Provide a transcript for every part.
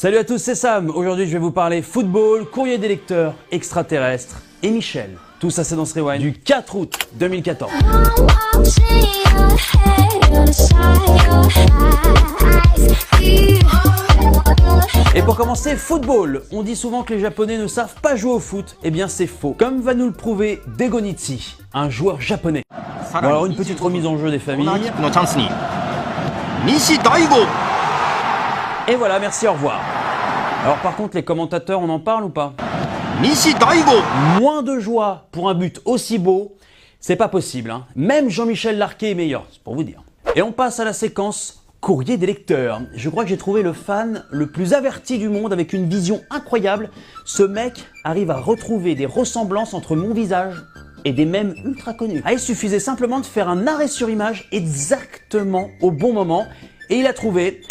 Salut à tous, c'est Sam. Aujourd'hui, je vais vous parler football, courrier des lecteurs, extraterrestres et Michel. Tout ça, c'est dans ce Rewind du 4 août 2014. Et pour commencer, football. On dit souvent que les Japonais ne savent pas jouer au foot. Eh bien, c'est faux. Comme va nous le prouver Degonitsi, un joueur japonais. Bon, alors, une petite remise en jeu des familles. Et voilà, merci, au revoir. Alors par contre, les commentateurs, on en parle ou pas? Moins de joie pour un but aussi beau, c'est pas possible, hein. Même Jean-Michel Larquet est meilleur, c'est pour vous dire. Et on passe à la séquence courrier des lecteurs. Je crois que j'ai trouvé le fan le plus averti du monde avec une vision incroyable. Ce mec arrive à retrouver des ressemblances entre mon visage et des mèmes ultra connus. Ah, il suffisait simplement de faire un arrêt sur image exactement au bon moment et il a trouvé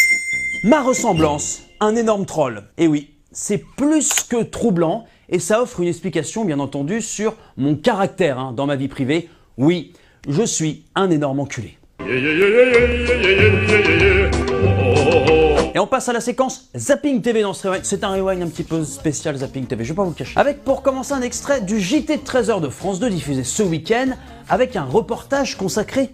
ma ressemblance, un énorme troll. Et oui, c'est plus que troublant et ça offre une explication bien entendu sur mon caractère hein, dans ma vie privée. Oui, je suis un énorme enculé. Et on passe à la séquence Zapping TV dans ce Rewind. C'est un Rewind un petit peu spécial Zapping TV, je vais pas vous le cacher. Avec pour commencer un extrait du JT de 13h de France 2 diffusé ce week-end avec un reportage consacré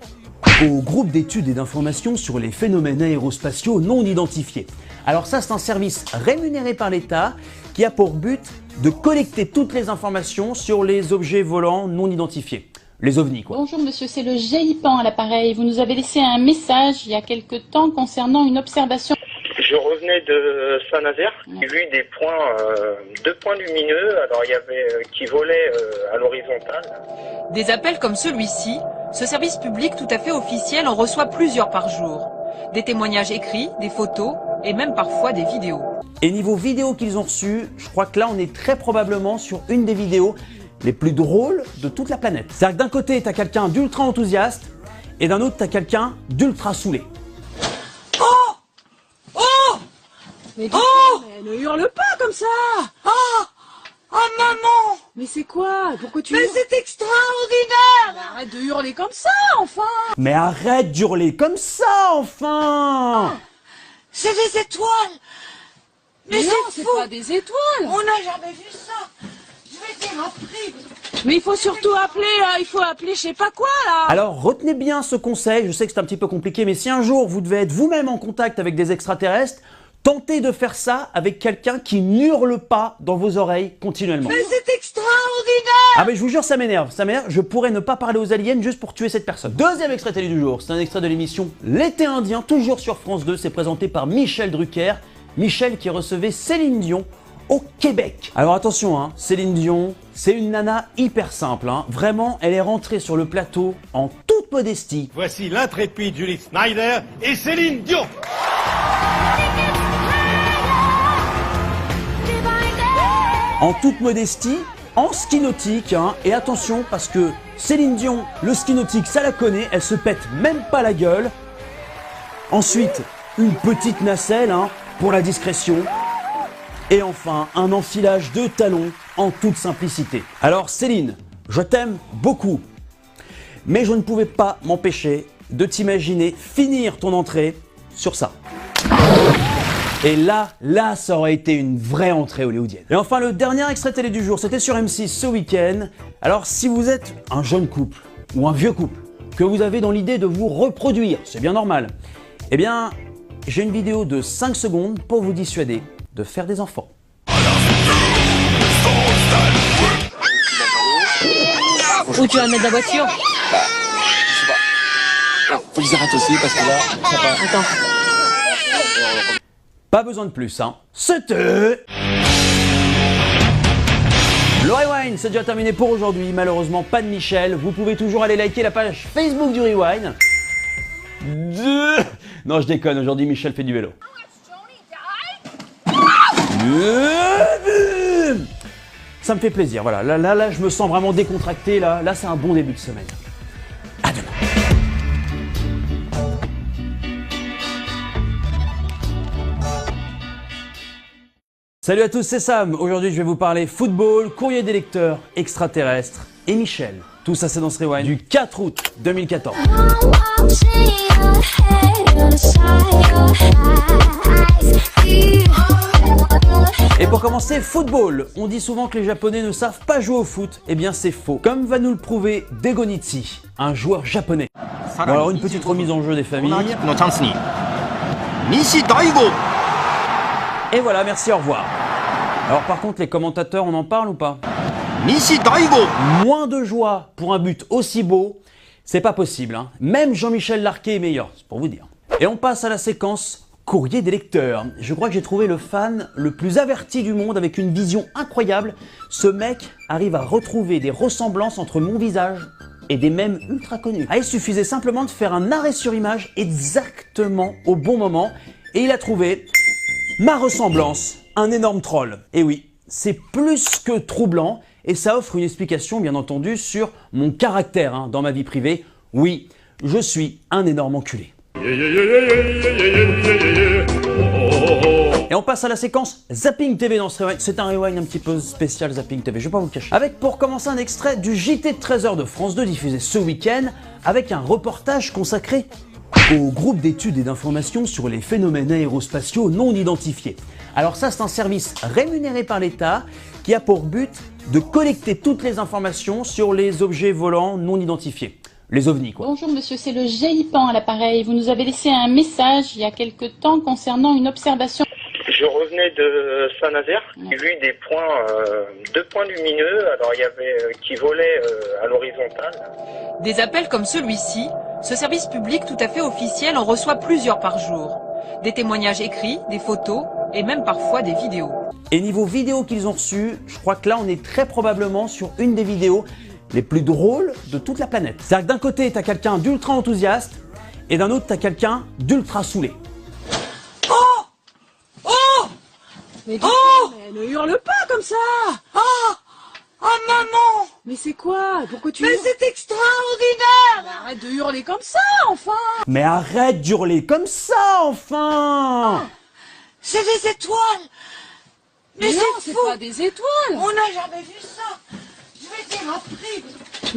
au groupe d'études et d'informations sur les phénomènes aérospatiaux non identifiés. Alors ça, c'est un service rémunéré par l'État qui a pour but de collecter toutes les informations sur les objets volants non identifiés. Les ovnis, quoi. Bonjour monsieur, c'est le GIPAN à l'appareil. Vous nous avez laissé un message il y a quelque temps concernant une observation. Je revenais de Saint-Nazaire, j'ai vu des points, deux points lumineux, alors il y avait qui volaient à l'horizontale. Des appels comme celui-ci, ce service public tout à fait officiel en reçoit plusieurs par jour. Des témoignages écrits, des photos et même parfois des vidéos. Et niveau vidéo qu'ils ont reçues, je crois que là on est très probablement sur une des vidéos les plus drôles de toute la planète. C'est-à-dire que d'un côté t'as quelqu'un d'ultra enthousiaste et d'un autre t'as quelqu'un d'ultra saoulé. Mais ne hurle pas comme ça! Oh maman! Mais c'est quoi? Pourquoi tu Mais hurles? c'est extraordinaire! Arrête de hurler comme ça, enfin! Mais arrête d'hurler comme ça, enfin! C'est des étoiles! Mais non, c'est c'est fou! pas des étoiles! On n'a jamais vu ça! Je vais dire après! Mais il faut surtout appeler, il faut appeler je sais pas quoi là! Alors retenez bien ce conseil, je sais que c'est un petit peu compliqué, mais si un jour vous devez être vous-même en contact avec des extraterrestres, tentez de faire ça avec quelqu'un qui n'hurle pas dans vos oreilles continuellement. Mais c'est extraordinaire! Ah mais je vous jure, ça m'énerve, je pourrais ne pas parler aux aliens juste pour tuer cette personne. Deuxième extrait télé du jour, c'est un extrait de l'émission L'été indien, toujours sur France 2, c'est présenté par Michel Drucker. Michel qui recevait Céline Dion au Québec. Alors attention, hein, Céline Dion, c'est une nana hyper simple, hein. Vraiment, elle est rentrée sur le plateau en toute modestie. Voici l'intrépide Judith Snyder et Céline Dion. En toute modestie, en ski nautique, hein, et attention parce que Céline Dion, le ski nautique, ça la connaît, elle se pète même pas la gueule. Ensuite, une petite nacelle hein, pour la discrétion. Et enfin, un enfilage de talons en toute simplicité. Alors Céline, je t'aime beaucoup, mais je ne pouvais pas m'empêcher de t'imaginer finir ton entrée sur ça. Et là, ça aurait été une vraie entrée hollywoodienne. Et enfin, le dernier extrait télé du jour, c'était sur M6 ce week-end. Alors, si vous êtes un jeune couple ou un vieux couple, que vous avez dans l'idée de vous reproduire, c'est bien normal, eh bien, j'ai une vidéo de 5 secondes pour vous dissuader de faire des enfants. Où tu vas mettre la voiture? Je sais pas. Faut qu'ils arrêtent aussi parce que là, ça va. Attends. Pas besoin de plus, hein. C'était... Le Rewind, c'est déjà terminé pour aujourd'hui. Malheureusement, pas de Michel. Vous pouvez toujours aller liker la page Facebook du Rewind. Non, je déconne. Aujourd'hui, Michel fait du vélo. Ça me fait plaisir. Voilà. Là, je me sens vraiment décontracté. Là, c'est un bon début de semaine. À demain. Salut à tous, c'est Sam. Aujourd'hui, je vais vous parler football, courrier des lecteurs, extraterrestres et Michel. Tout ça, c'est dans ce Rewind du 4 août 2014. Pour commencer, football. On dit souvent que les Japonais ne savent pas jouer au foot. Eh bien, c'est faux. Comme va nous le prouver Degonitsi, un joueur japonais. Bon, alors, une petite remise en jeu des familles. Et voilà, merci, au revoir. Alors, par contre, les commentateurs, on en parle ou pas? Moins de joie pour un but aussi beau, c'est pas possible, hein. Même Jean-Michel Larquet est meilleur, c'est pour vous dire. Et on passe à la séquence courrier des lecteurs. Je crois que j'ai trouvé le fan le plus averti du monde avec une vision incroyable. Ce mec arrive à retrouver des ressemblances entre mon visage et des mèmes ultra connus. Ah, il suffisait simplement de faire un arrêt sur image exactement au bon moment et il a trouvé ma ressemblance, un énorme troll. Et oui, c'est plus que troublant. Et ça offre une explication, bien entendu, sur mon caractère hein, dans ma vie privée. Oui, je suis un énorme enculé. Et on passe à la séquence Zapping TV dans ce rewind. C'est un rewind un petit peu spécial Zapping TV, je vais pas vous le cacher. Avec pour commencer un extrait du JT de 13h de France 2 diffusé ce week-end, avec un reportage consacré au groupe d'études et d'informations sur les phénomènes aérospatiaux non identifiés. Alors ça, c'est un service rémunéré par l'État qui a pour but de collecter toutes les informations sur les objets volants non identifiés. Les ovnis, quoi. Bonjour monsieur, c'est le GIPAN à l'appareil. Vous nous avez laissé un message il y a quelque temps concernant une observation. Je revenais de Saint-Nazaire, j'ai vu des points, 2 points lumineux, alors il y avait qui volaient à l'horizontale. Des appels comme celui-ci, ce service public tout à fait officiel en reçoit plusieurs par jour. Des témoignages écrits, des photos et même parfois des vidéos. Et niveau vidéo qu'ils ont reçues, je crois que là on est très probablement sur une des vidéos les plus drôles de toute la planète. C'est-à-dire que d'un côté t'as quelqu'un d'ultra enthousiaste et d'un autre t'as quelqu'un d'ultra saoulé. Mais, mais ne hurle pas comme ça. Oh maman! Mais c'est quoi? Pourquoi tu Mais hurles? c'est extraordinaire! Arrête de hurler comme ça, enfin. Mais arrête d'hurler comme ça, enfin! C'est des étoiles! Mais non, c'est c'est fou! pas des étoiles. On n'a jamais vu ça! Je vais dire un prix!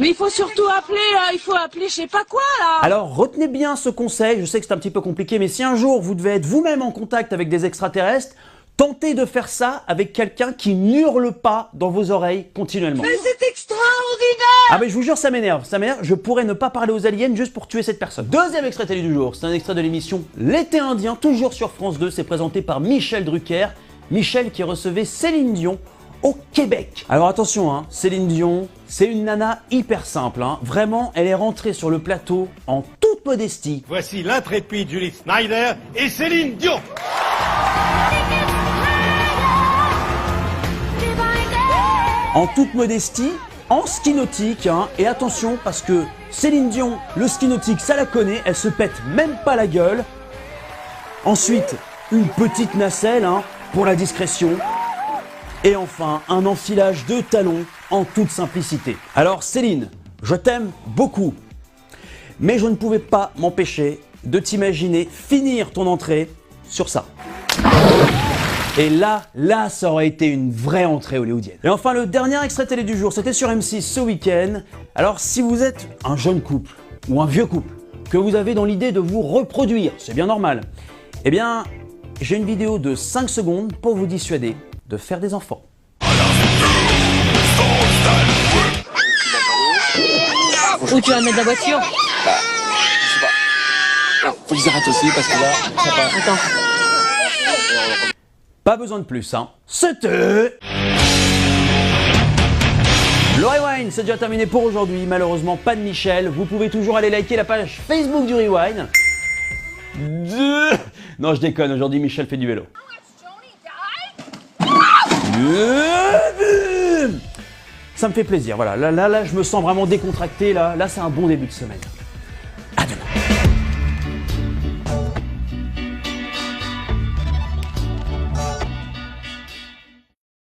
Mais il faut surtout appeler, il faut appeler je sais pas quoi là. Alors retenez bien ce conseil, je sais que c'est un petit peu compliqué, mais si un jour vous devez être vous-même en contact avec des extraterrestres, tentez de faire ça avec quelqu'un qui n'hurle pas dans vos oreilles continuellement. Mais c'est extraordinaire! Ah mais je vous jure, ça m'énerve, je pourrais ne pas parler aux aliens juste pour tuer cette personne. Deuxième extrait télé du jour, c'est un extrait de l'émission L'été indien, toujours sur France 2, c'est présenté par Michel Drucker. Michel qui recevait Céline Dion au Québec. Alors attention, hein, Céline Dion, c'est une nana hyper simple, hein. Vraiment, elle est rentrée sur le plateau en toute modestie. Voici l'intrépide Judith Snyder et Céline Dion. En toute modestie, en ski nautique, hein, et attention parce que Céline Dion, le ski nautique, ça la connaît, elle se pète même pas la gueule. Ensuite, une petite nacelle hein, pour la discrétion. Et enfin, un enfilage de talons en toute simplicité. Alors Céline, je t'aime beaucoup, mais je ne pouvais pas m'empêcher de t'imaginer finir ton entrée sur ça. Et là, ça aurait été une vraie entrée hollywoodienne. Et enfin, le dernier extrait télé du jour, c'était sur M6 ce week-end. Alors, si vous êtes un jeune couple ou un vieux couple, que vous avez dans l'idée de vous reproduire, c'est bien normal, eh bien, j'ai une vidéo de 5 secondes pour vous dissuader de faire des enfants. Où tu vas mettre la voiture? Bah, je sais pas. Non, faut qu'ils arrêtent aussi parce que là, ça part. Attends. Pas besoin de plus, hein. C'était... Le Rewind, c'est déjà terminé pour aujourd'hui. Malheureusement, pas de Michel. Vous pouvez toujours aller liker la page Facebook du Rewind. Non, je déconne. Aujourd'hui, Michel fait du vélo. Ça me fait plaisir. Voilà. Là, je me sens vraiment décontracté. Là, c'est un bon début de semaine. À demain.